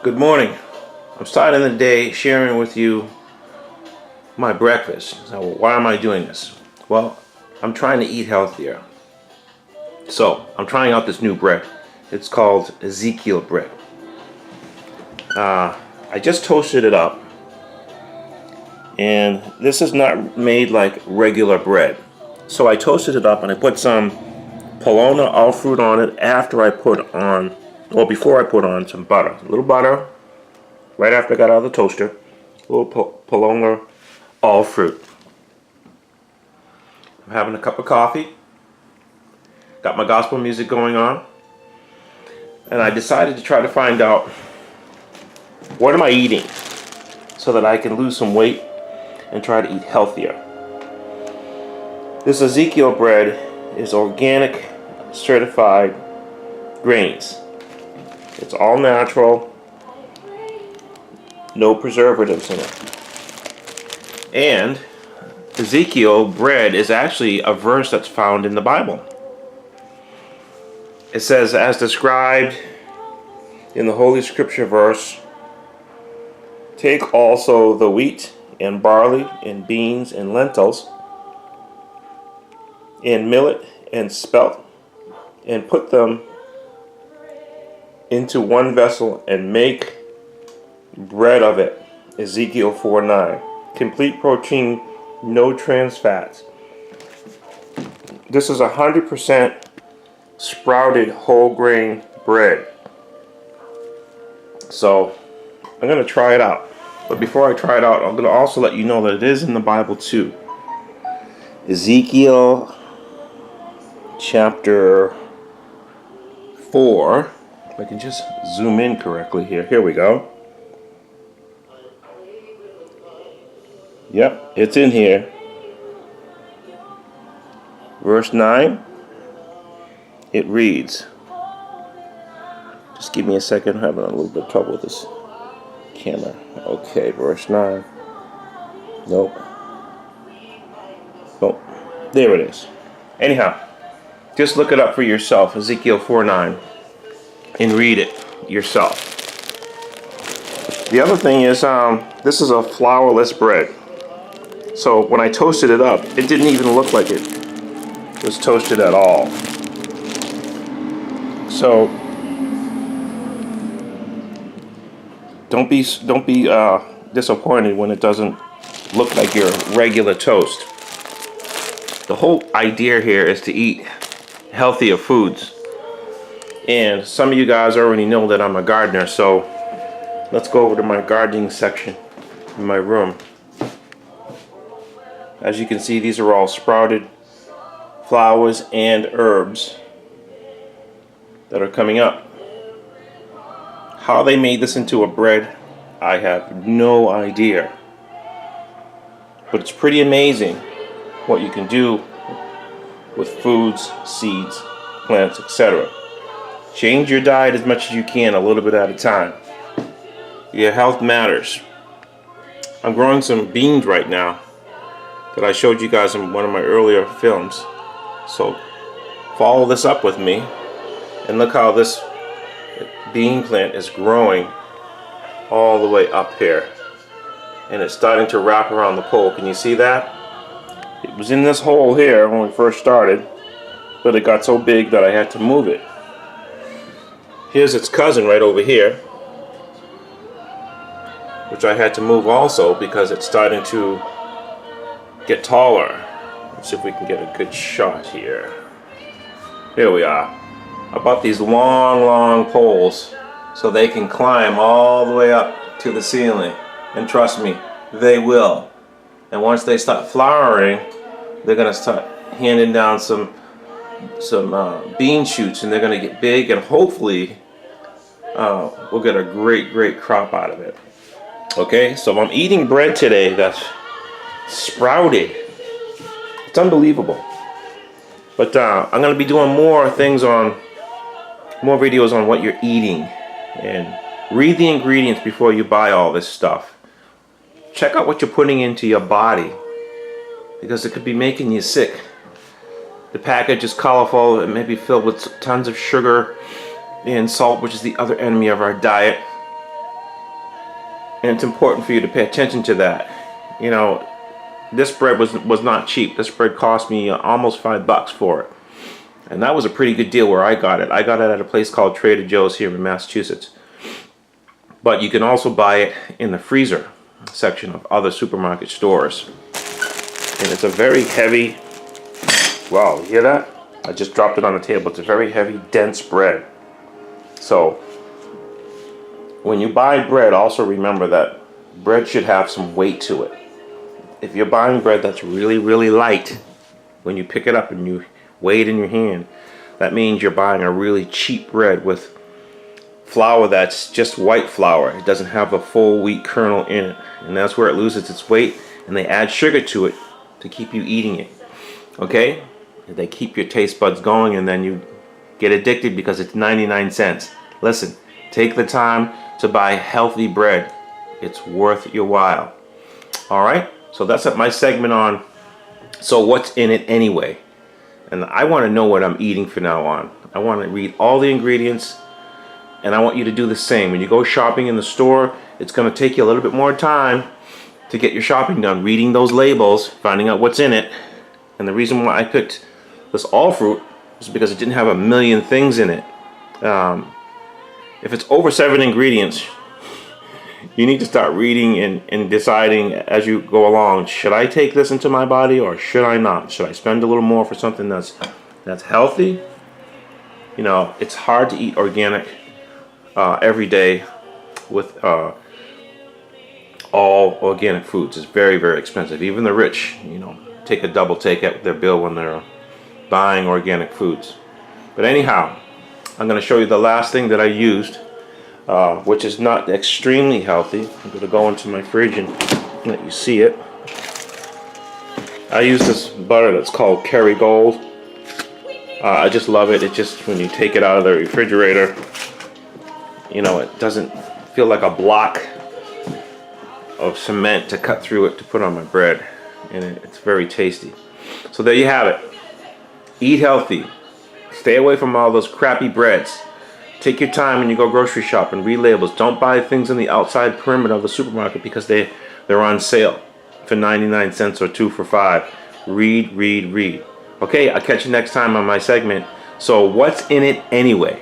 Good morning. I'm starting the day sharing with you my breakfast. So why am I doing this? Well, I'm trying to eat healthier. So I'm trying out this new bread. It's called Ezekiel bread. I just toasted it up. And this is not made like regular bread. So I toasted it up and I put some Polona all fruit on it before I put on some butter. A little butter right after I got out of the toaster. A little Polona all fruit. I'm having a cup of coffee. Got my gospel music going on. And I decided to try to find out what am I eating so that I can lose some weight and try to eat healthier. This Ezekiel bread is organic, certified grains. It's all natural, no preservatives in it. And Ezekiel bread is actually a verse that's found in the Bible. It says, as described in the Holy Scripture verse, take also the wheat and barley and beans and lentils and millet and spelt and put them into one vessel and make bread of it. Ezekiel 4:9. Complete protein, no trans fats. This is 100% sprouted whole grain bread. So I'm going to try it out. But before I try it out, I'm going to also let you know that it is in the Bible too. Ezekiel chapter 4. If I can just zoom in correctly here. Here we go. Yep, it's in here. Verse 9. It reads. Just give me a second. I'm having a little bit of trouble with this camera. Okay, verse 9. Nope. There it is. Anyhow, just look it up for yourself. Ezekiel 4:9. And read it yourself. The other thing is, this is a flourless bread. So when I toasted it up, it didn't even look like it was toasted at all. So don't be disappointed when it doesn't look like your regular toast. The whole idea here is to eat healthier foods. And some of you guys already know that I'm a gardener, so let's go over to my gardening section in my room. As you can see, these are all sprouted flowers and herbs that are coming up. How they made this into a bread, I have no idea. But it's pretty amazing what you can do with foods, seeds, plants, etc. Change your diet as much as you can, a little bit at a time. Your health matters. I'm growing some beans right now that I showed you guys in one of my earlier films. So follow this up with me and look how this bean plant is growing all the way up here. And it's starting to wrap around the pole. Can you see that? It was in this hole here when we first started, but it got so big that I had to move it. Here's its cousin right over here, which I had to move also because it's starting to get taller. Let's see if we can get a good shot here. Here we are. I bought these long poles so they can climb all the way up to the ceiling. And trust me, they will. And once they start flowering, they're going to start handing down some bean shoots, and they're going to get big, and hopefully we'll get a great crop out of it. Okay, so I'm eating bread today that's sprouted. It's unbelievable. But I'm going to be doing more videos on what you're eating, and read the ingredients before you buy all this stuff. Check out what you're putting into your body, because it could be making you sick. The package is colorful. It may be filled with tons of sugar and salt, which is the other enemy of our diet. And it's important for you to pay attention to that. You know, this bread was not cheap. This bread cost me almost $5 for it. And that was a pretty good deal where I got it. I got it at a place called Trader Joe's here in Massachusetts. But you can also buy it in the freezer section of other supermarket stores. And it's a very heavy, wow, you hear that? I just dropped it on the table. It's a very heavy, dense bread. So when you buy bread, also remember that bread should have some weight to it. If you're buying bread that's really, really light, when you pick it up and you weigh it in your hand, that means you're buying a really cheap bread with flour that's just white flour. It doesn't have a full wheat kernel in it. And that's where it loses its weight, and they add sugar to it to keep you eating it. Okay? They keep your taste buds going, and then you get addicted because it's 99 cents. Listen, take the time to buy healthy bread. It's worth your while. Alright? So that's my segment on, so what's in it anyway? And I want to know what I'm eating from now on. I want to read all the ingredients, and I want you to do the same. When you go shopping in the store, it's going to take you a little bit more time to get your shopping done, reading those labels, finding out what's in it. And the reason why I picked this all fruit is because it didn't have a million things in it. If it's over 7 ingredients, you need to start reading and deciding as you go along, should I take this into my body or should I not? Should I spend a little more for something that's healthy? You know, it's hard to eat organic every day with all organic foods. It's very, very expensive. Even the rich, you know, take a double take at their bill when they're buying organic foods. But anyhow, I'm going to show you the last thing that I used, which is not extremely healthy. I'm going to go into my fridge and let you see it. I use this butter that's called Kerrygold. I just love it. It just, when you take it out of the refrigerator, you know, it doesn't feel like a block of cement to cut through it to put on my bread. And it's very tasty. So there you have it. Eat healthy. Stay away from all those crappy breads. Take your time when you go grocery shop and read labels. Don't buy things in the outside perimeter of the supermarket because they're on sale for 99 cents or 2 for $5. Read, read, read. Okay, I'll catch you next time on my segment. So what's in it anyway?